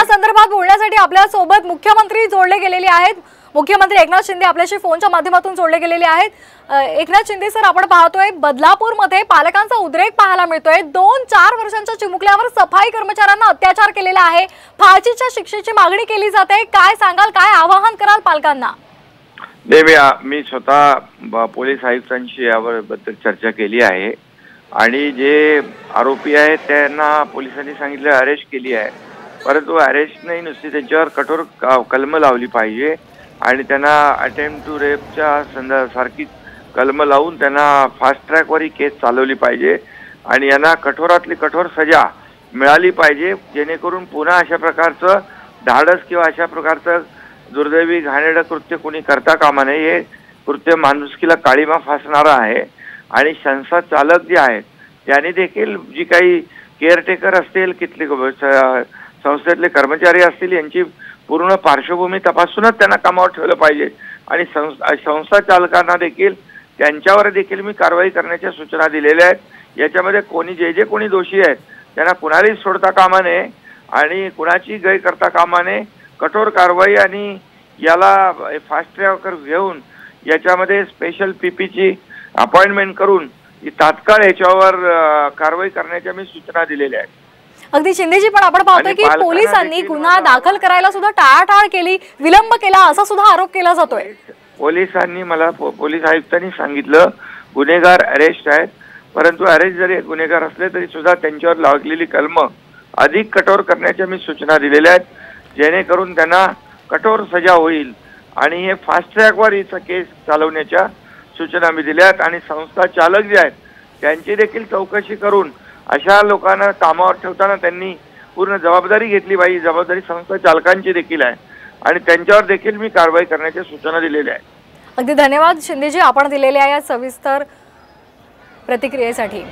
या संदर्भात बोलण्यासाठी आपल्या सोबत मुख्यमंत्री जोडले गेलेले आहेत। मुख्यमंत्री एकनाथ शिंदे आपल्याशी फोनच्या माध्यमातून जोडले गेलेले आहेत। एकनाथ शिंदे सर, आपण पाहतोय बदलापूरमध्ये पालकांचा उद्रेक पाहायला मिळतोय। 2-4 वर्षांच्या चिमुकल्यावर सफाई कर्मचाऱ्यांना अत्याचार केलेला आहे, फाशीच्या शिक्षेची मागणी केली जाते। काय सांगाल, काय आवाहन कराल पालकांना? मी स्वतः पोलीस आयुक्तांशी याबद्दल चर्चा केली आहे आणि जे आरोपी आहेत त्यांना पोलिसांनी सांगितलं अरेस्ट केली आहे, परंतु अरेस्ट नाही, नुसती त्यांच्यावर कठोर कलम लावली पाहिजे आणि त्यांना अटेम्प्ट टू रेपच्या सारखी कलम लावून त्यांना फास्ट ट्रॅकवर ही केस चालवली पाहिजे आणि यांना कठोरातली कठोर सजा मिळाली पाहिजे, जेणेकरून पुन्हा अशा प्रकारचं धाडस किंवा अशा प्रकारचं दुर्दैवी घाणेरडं कृत्य कोणी करता कामा नये। हे कृत्य माणुसकीला काळीमा फासणारं आहे आणि संस्था चालक जे आहेत त्यांनी देखील जी काही केअरटेकर असतील, कितले संस्थेतले कर्मचारी असतील, यांची पूर्ण पार्श्वभूमी तपासूनच त्यांना कामावर ठेवलं पाहिजे आणि संस्था चालकांना देखील त्यांच्यावर देखील मी कारवाई करण्याच्या सूचना दिलेल्या आहेत। याच्यामध्ये कोणी जे कोणी दोषी आहेत त्यांना कुणालाही सोडता कामा नये आणि कुणाची गय करता कामा नये। कठोर कारवाई आणि याला फास्ट ट्रॅकवर घेऊन याच्यामध्ये स्पेशल पीपीची अपॉइंटमेंट करून तात्काळ याच्यावर कारवाई करण्याच्या मी सूचना दिलेल्या आहेत। अगदी शिंदेजी, पण आपण पाहतोय की पोलिसांनी गुन्हा दाखल करायला सुद्धा टाळाटाळ केली, विलंब केला, असा सुद्धा आरोप केला जातोय। पोलिसांनी मला पोलीस आयुक्तांनी सांगितलं गुन्हेगार अरेस्ट आहेत, परंतु अरेस्ट जरी गुन्हेगार असले तरी सुद्धा त्यांच्यावर लावलेली कलम अधिक कठोर करण्याच्या मी सूचना दिलेल्या आहेत, जेणेकरून त्यांना कठोर सजा होईल आणि हे फास्ट ट्रॅकवर हिचा केस चालवण्याच्या सूचना मी दिल्या आहेत आणि संस्था चालक जे आहेत त्यांची देखील चौकशी करून अशा लोकांना कामावर ठेवताना त्यांनी पूर्ण जबाबदारी घेतली पाहिजे। जबाबदारी संस्था चालकांची देखील आहे आणि त्यांच्यावर देखील मी कारवाई करण्याच्या सूचना दिलेल्या आहेत। अगदी धन्यवाद शिंदेजी, आपण दिलेल्या या सविस्तर प्रतिक्रियेसाठी।